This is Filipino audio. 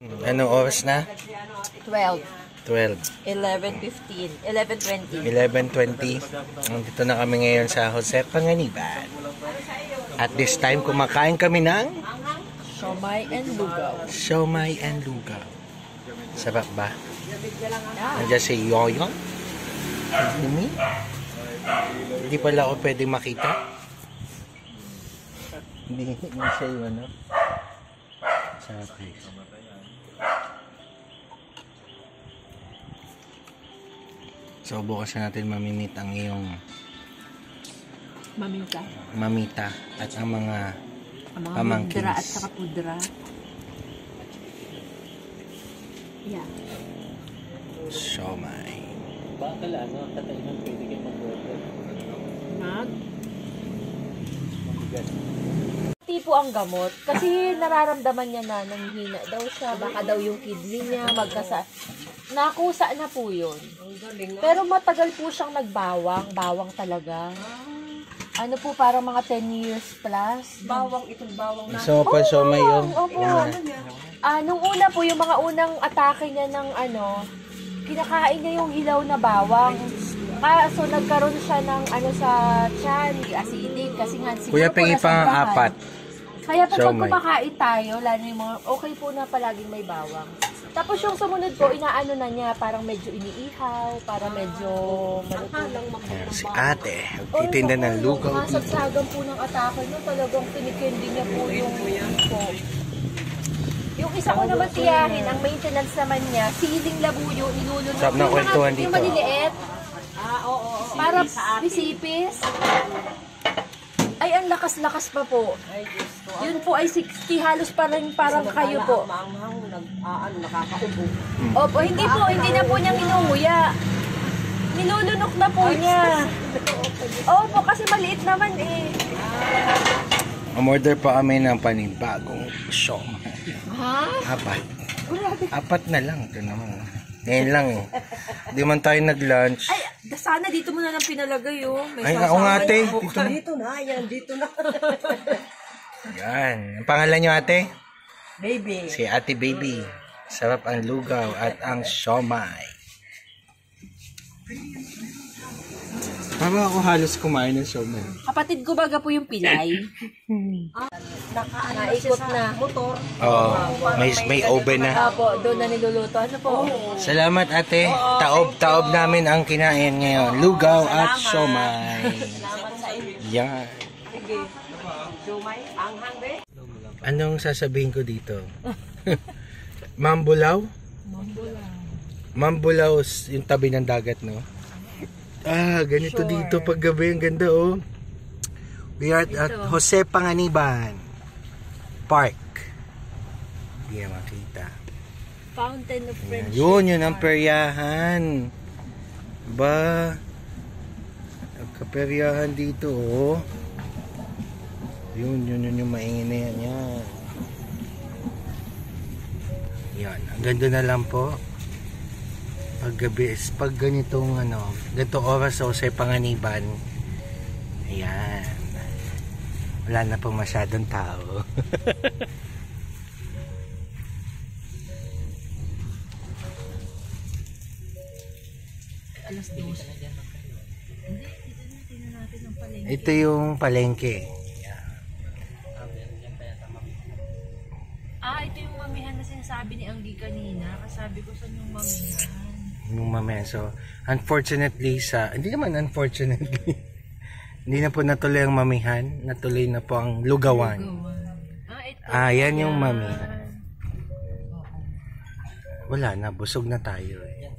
Anong oras na? 12. 12. 11:15. 11:20. 11:20. Nandito na kami ngayon sa Jose Panganiban. At this time, kumakain kami ng Siomai and lugaw. siomai and lugaw. Sarap ba? Nandiyan si Yoyong. Hindi. Hindi pala ako pwedeng makita. Hindi siya yung ano. Sarap guys. So bukas na natin mamimit ang iyong mamita at ang mga pamangkins. Pudra at saka pudra. Yeah. Siomai. Baka lang, tatainan pwede kayo mag-order. Mabigat. Tipo ang gamot. Kasi nararamdaman niya na nanghihina daw siya. Baka daw yung kidney niya nakusa na po yun. Pero matagal po siyang nagbawang. Bawang talaga. Ano po, parang mga 10 years plus. Bawang, itong bawang na. So pa siomai yun. Opo. Nung una po, yung mga unang atake niya ng kinakain niya yung hilaw na bawang. So nagkaroon siya ng sa tiyan, acidic, kasi nga siguro Kuya, pengi pa ang nasobrahan. 4. Kaya po pag Siomai. kumakain tayo, lalo yung mga, okay po na palaging may bawang. Tapos yung sumunod po, inaano na niya, parang medyo iniihaw, para medyo maluto. Ayan, si ate. Titinda ng lugaw dito. Masagsagan po ng atake no, talagang tinikindi niya po yung po. Yung isa ko naman tiyahin, ang maintenance naman niya, siling labuyo, nilulunod. Sarap ng kwentuhan dito. Yung maliliit. Oo. Para pisipis. Ay, ang lakas-lakas pa po. Yun po ay 60, halos parang kayo po. Maanghang, nakakaubo. Opo, hindi na po niya minunguya. Nilulunok na po niya. Opo, kasi maliit naman eh. Umorder pa kami ng panibagong siomai. Ha? 4. 4 na lang. Ito naman. Ngayon lang eh. Di man tayo nag-lunch. Ay, sana dito mo na lang pinalagay oh. May Ay, ako nga ate. Dito na, dito na. Yan. Ang pangalan nyo ate? Baby. Si ate baby. Sarap ang lugaw at ang siomai. Parang ako halos kumain ng siomai. Kapatid ko baga po yung pilay. Naikot na. Motor. Oo. May oven na. Opo, doon na niluluto. Ano po? Salamat ate. Taob namin ang kinain ngayon. Lugaw at siomai. Yan. Sige. Siomai, anghang be. Anong sasabihin ko dito? Mambulaw? Mambulaw yung tabi ng dagat, no? Ganito dito pag gabi. Ang ganda, oh. We are at Jose Panganiban Park. Hindi na makita. Fountain of Friendship. Yun ang peryahan. Ba? Nagkaperyahan dito, oh. Yun yung maingin na yan. Yan. Ang ganda na lang po. Paggabi, pag ganitong ganitong oras sa Jose Panganiban, ayan, wala na pong masyadong tao. Alas 2. Ito yung palengke. Ito yung mamihan na sinasabi ni Anggi kanina. Kasabi ko sa yung mamihan. Yung mamaya. So, unfortunately hindi naman unfortunately, hindi na po natuloy ang mamihan. Natuloy na po ang lugawan. Yan yung mamihan. Wala na, busog na tayo eh.